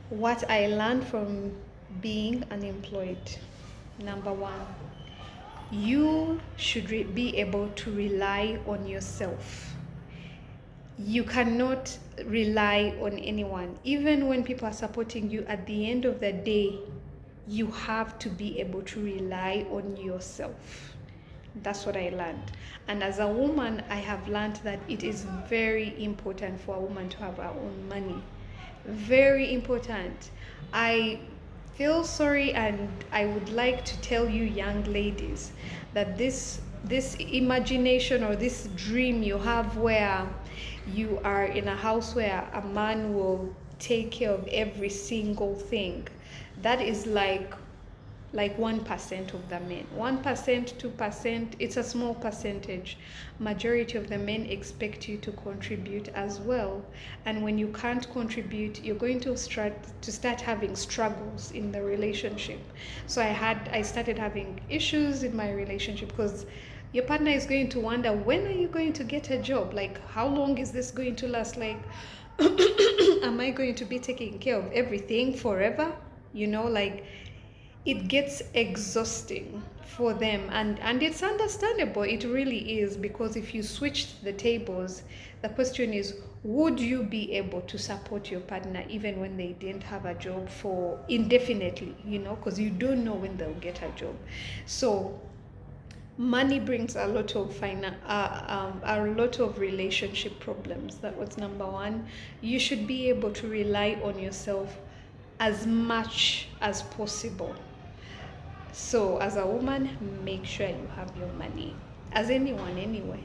What I learned from being unemployed. Number one, you should be able to rely on yourself. You cannot rely on anyone. Even when people are supporting you, at the end of the day, you have to be able to rely on yourself. That's what I learned. And as a woman, I have learned that it is very important for a woman to have her own money. Very important. I feel sorry, and I would like to tell you young ladies that this imagination or this dream you have where you are in a house where a man will take care of every single thing, that is like 1% of the men. 1%, 2%, it's a small percentage. Majority of the men expect you to contribute as well. And when you can't contribute, you're going to start having struggles in the relationship. So I started having issues in my relationship because your partner is going to wonder, when are you going to get a job? Like, how long is this going to last? Like, am I going to be taking care of everything forever? Like, it gets exhausting for them, and it's understandable. It really is, because if you switch the tables, the question is, would you be able to support your partner even when they didn't have a job for indefinitely, because you don't know when they'll get a job. So money brings a lot of a lot of relationship problems. That was number one. You should be able to rely on yourself as much as possible. So as a woman, make sure you have your money. As anyone, anyway.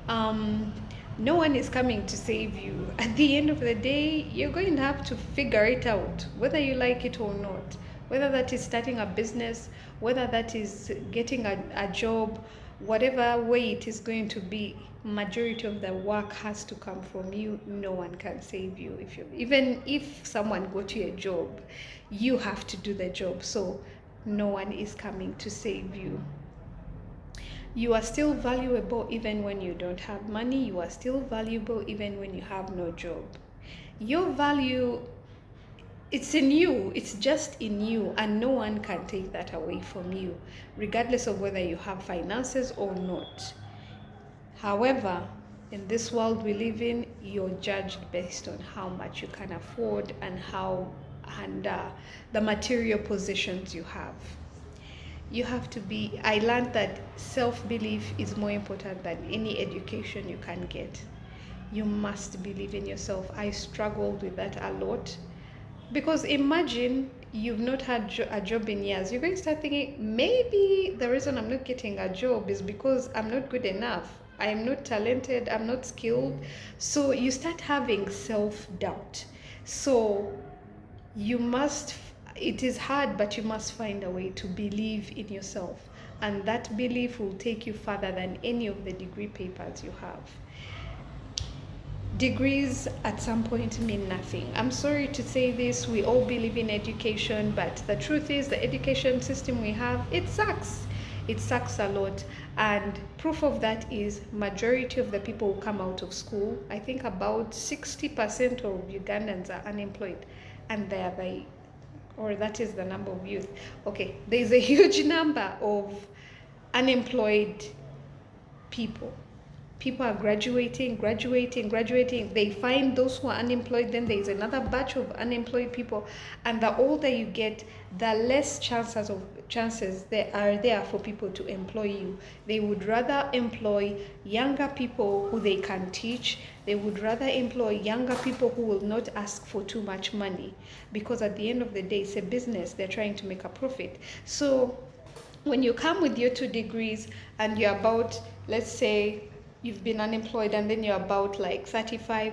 Um, no one is coming to save you. At the end of the day, you're going to have to figure it out, whether you like it or not. Whether that is starting a business, whether that is getting a job, whatever way it is going to be, majority of the work has to come from you. No one can save you. Even if someone got you a job, you have to do the job. So no one is coming to save you. You are still valuable even when you don't have money. You are still valuable even when you have no job. Your value, it's in you. It's just in you, and no one can take that away from you, regardless of whether you have finances or not. However, in this world we live in, you're judged based on how much you can afford and the material possessions you have. You have to be, I learned that self-belief is more important than any education you can get. You must believe in yourself. I struggled with that a lot, because imagine you've not had a job in years. You're going to start thinking, maybe the reason I'm not getting a job is because I'm not good enough, I'm not talented, I'm not skilled. So you start having self-doubt. So you must, it is hard, but you must find a way to believe in yourself, and that belief will take you further than any of the degree papers you have. Degrees at some point mean nothing. I'm sorry to say this, we all believe in education, but the truth is the education system we have, it sucks. It sucks a lot, and proof of that is majority of the people who come out of school, I think about 60% of Ugandans are unemployed, and they are or that is the number of youth. Okay, there's a huge number of unemployed people. People are graduating. They find those who are unemployed, then there's another batch of unemployed people. And the older you get, the less chances there are there for people to employ you. They would rather employ younger people who they can teach. They would rather employ younger people who will not ask for too much money, because at the end of the day, it's a business. They're trying to make a profit. So when you come with your 2 degrees and you're about, let's say, you've been unemployed and then you're about like 35,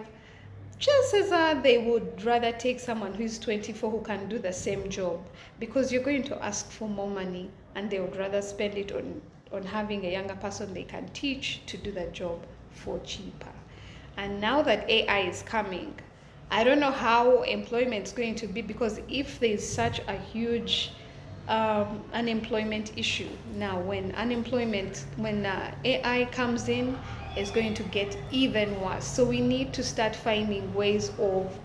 chances are they would rather take someone who's 24 who can do the same job, because you're going to ask for more money, and they would rather spend it on having a younger person they can teach to do the job for cheaper. And now that AI is coming, I don't know how employment is going to be, because if there's such a huge unemployment issue now, when AI comes in, is going to get even worse. So we need to start finding ways of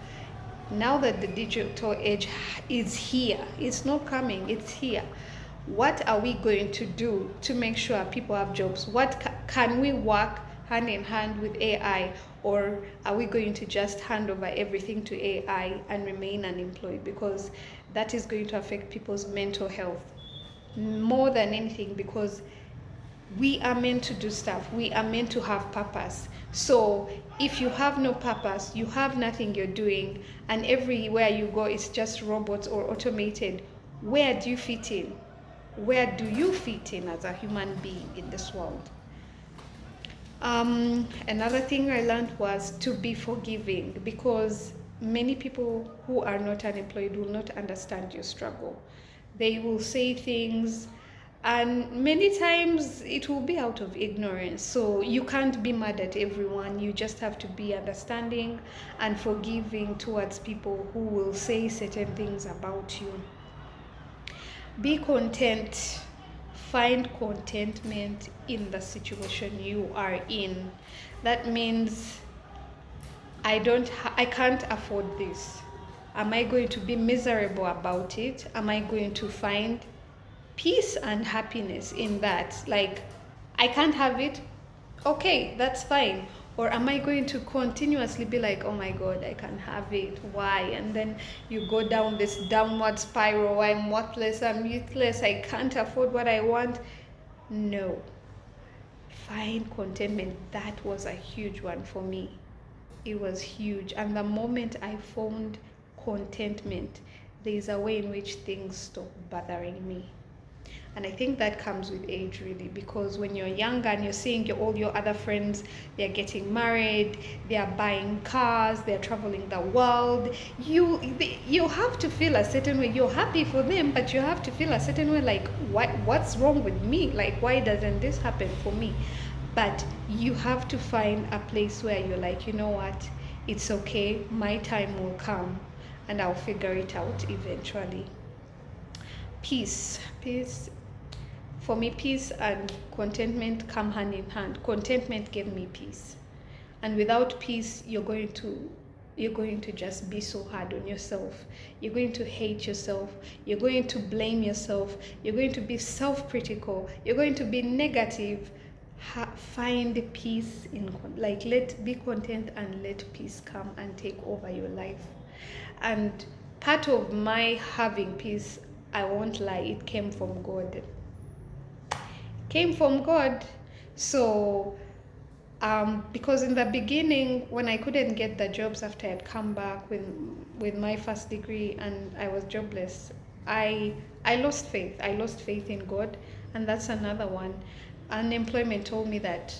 Now that the digital age is here, it's not coming, it's here. What are we going to do to make sure people have jobs? Can we work hand in hand with AI, or are we going to just hand over everything to AI and remain unemployed? Because that is going to affect people's mental health more than anything, because we are meant to do stuff, we are meant to have purpose. So if you have no purpose, you have nothing you're doing, and everywhere you go it's just robots or automated, where do you fit in? Where do you fit in as a human being in this world? Another thing I learned was to be forgiving, because many people who are not unemployed will not understand your struggle. They will say things, and many times it will be out of ignorance. So you can't be mad at everyone. You just have to be understanding and forgiving towards people who will say certain things about you. Be content. Find contentment in the situation you are in. That means I can't afford this. Am I going to be miserable about it? Am I going to find peace and happiness in that? Like, I can't have it, okay, that's fine. Or am I going to continuously be like, oh my god, I can't have it, why? And then you go down this downward spiral. I'm worthless, I'm useless, I can't afford what I want. No. Find contentment. That was a huge one for me. It was huge. And the moment I found contentment, there's a way in which things stop bothering me. And I think that comes with age, really, because when you're younger and you're seeing all your other friends, they're getting married, they're buying cars, they're traveling the world, you have to feel a certain way. You're happy for them, but you have to feel a certain way, like, what's wrong with me? Like, why doesn't this happen for me? But you have to find a place where you're like, you know what, it's okay, my time will come and I'll figure it out eventually. Peace. For me, peace and contentment come hand in hand. Contentment gave me peace, and without peace, you're going to just be so hard on yourself. You're going to hate yourself. You're going to blame yourself. You're going to be self-critical. You're going to be negative. Find peace be content and let peace come and take over your life. And part of my having peace, I won't lie, it came from God. So because in the beginning, when I couldn't get the jobs after I'd come back with my first degree and I was jobless, I lost faith. I lost faith in God, and that's another one. Unemployment taught me that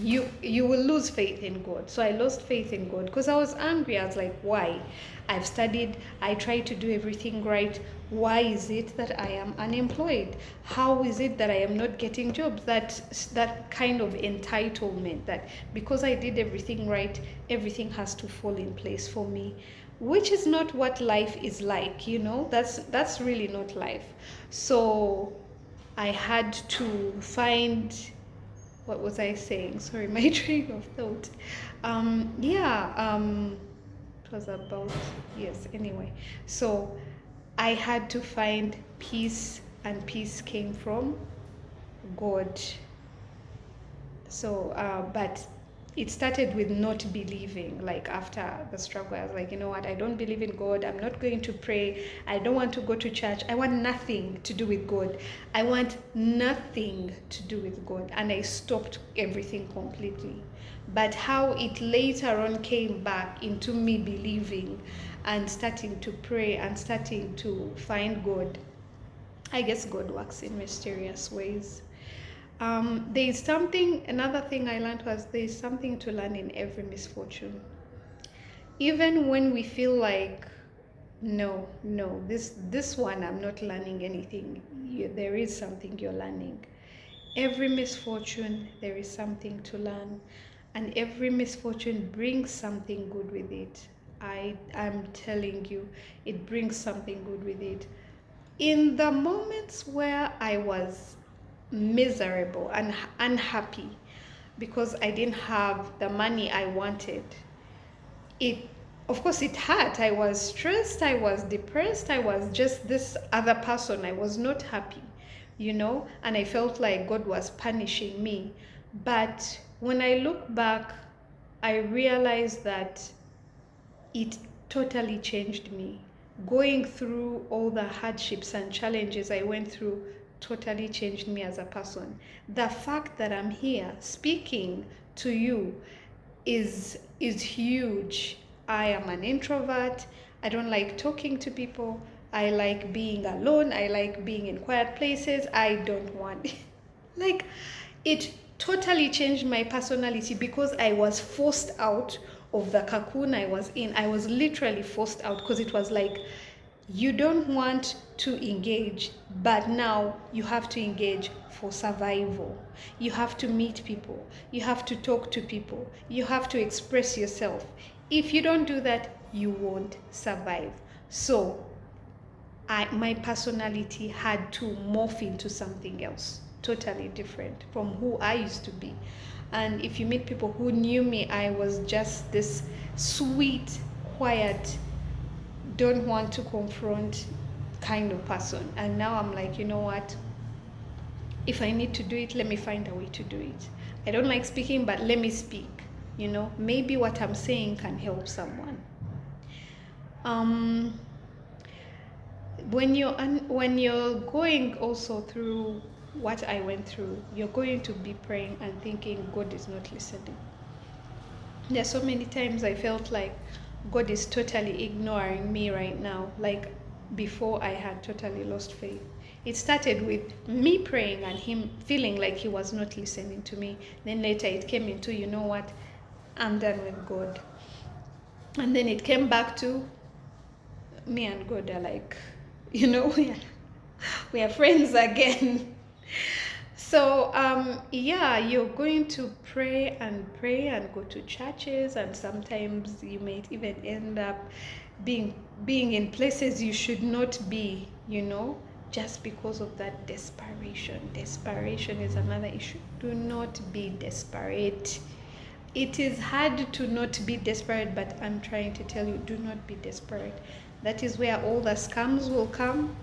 you will lose faith in God. So I lost faith in God because I was angry. I was like, why? I've studied, I tried to do everything right. Why is it that I am unemployed? How is it that I am not getting jobs? That kind of entitlement, that because I did everything right, everything has to fall in place for me, which is not what life is like, that's really not life. So I had to find, what was I saying? Sorry, my train of thought. It was about, yes, anyway. So I had to find peace, and peace came from God. So, but it started with not believing. Like, after the struggle, I was like, you know what, I don't believe in God. I'm not going to pray. I don't want to go to church. I want nothing to do with God. I want nothing to do with God. And I stopped everything completely. But how it later on came back into me believing and starting to pray and starting to find God. I guess God works in mysterious ways. Another thing I learned was there's something to learn in every misfortune. Even when we feel like, no, this one I'm not learning anything, there is something you're learning. Every misfortune, there is something to learn, and every misfortune brings something good with it. I'm telling you, it brings something good with it. In the moments where I was miserable and unhappy because I didn't have the money I wanted, it Of course, it hurt. I was stressed, I was depressed, I was just this other person. I was not happy, and I felt like God was punishing me. But when I look back, I realized that it totally changed me. Going through all the hardships and challenges I went through totally changed me as a person. The fact that I'm here speaking to you is huge. I am an introvert. I don't like talking to people. I like being alone. I like being in quiet places. I don't want like it totally changed my personality because I was forced out of the cocoon I was in. I was literally forced out because it was like you don't want to engage, but now you have to engage for survival. You have to meet people. You have to talk to people. You have to express yourself. If you don't do that, you won't survive. So my personality had to morph into something else, totally different from who I used to be. And if you meet people who knew me, I was just this sweet, quiet, don't want to confront kind of person. And now I'm like, you know what? If I need to do it, let me find a way to do it. I don't like speaking, but let me speak. Maybe what I'm saying can help someone. When you're going also through what I went through, you're going to be praying and thinking God is not listening. There's so many times I felt like God is totally ignoring me right now, like before I had totally lost faith. It started with me praying and him feeling like he was not listening to me. Then later it came into, you know what, I'm done with God. And then it came back to me and God are like, we are friends again. So you're going to pray and go to churches, and sometimes you might even end up being in places you should not be, just because of that desperation. Desperation is another issue. Do not be desperate. It is hard to not be desperate, but I'm trying to tell you, do not be desperate. That is where all the scams will come.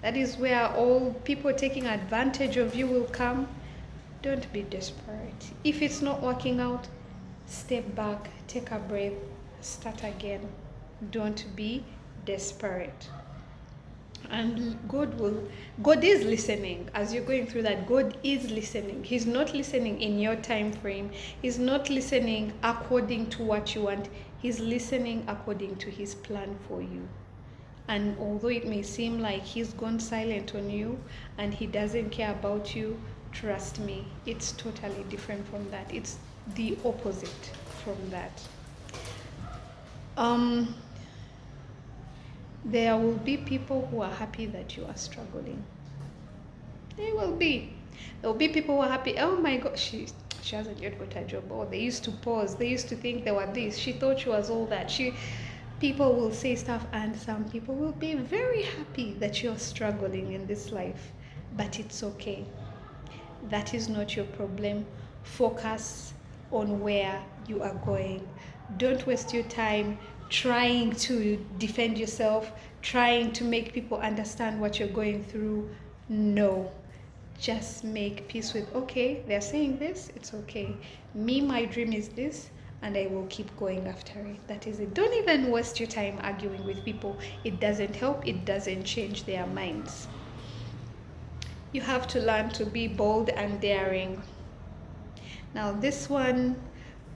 That is where all people taking advantage of you will come. Don't be desperate. If it's not working out, step back, take a breath, start again. Don't be desperate. And God is listening. As you're going through that, God is listening. He's not listening in your time frame. He's not listening according to what you want. He's listening according to his plan for you. And although it may seem like he's gone silent on you and he doesn't care about you, trust me, it's totally different from that. It's the opposite from that. There will be people who are happy that you are struggling. There will be people who are happy. Oh my God, she hasn't yet got a job. Or they used to pause. They used to think they were this. She thought she was all that. People will say stuff, and some people will be very happy that you're struggling in this life. But it's okay. That is not your problem. Focus on where you are going. Don't waste your time trying to defend yourself, trying to make people understand what you're going through. No. Just make peace with, okay, they're saying this, it's okay. Me, my dream is this, and I will keep going after it. That is it. Don't even waste your time arguing with people. It doesn't help. It doesn't change their minds. You have to learn to be bold and daring. Now, this one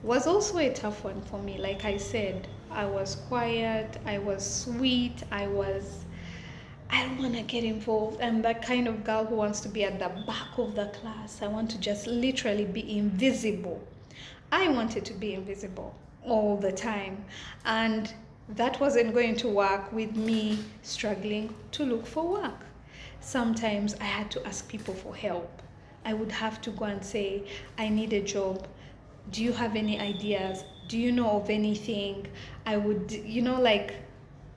was also a tough one for me. Like I said, I was quiet, I was sweet, I don't want to get involved. I'm that kind of girl who wants to be at the back of the class. I want to just literally be invisible. I wanted to be invisible all the time. And that wasn't going to work with me struggling to look for work. Sometimes I had to ask people for help. I would have to go and say, I need a job. Do you have any ideas? Do you know of anything? I would,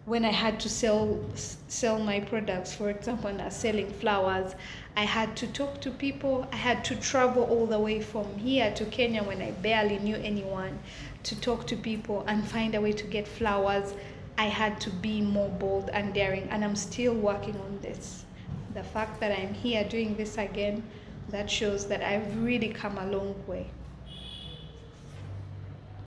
when I had to sell my products. For example, when I was selling flowers, I had to talk to people. I had to travel all the way from here to Kenya when I barely knew anyone to talk to people and find a way to get flowers. I had to be more bold and daring, and I'm still working on this. The fact that I'm here doing this again, that shows that I've really come a long way.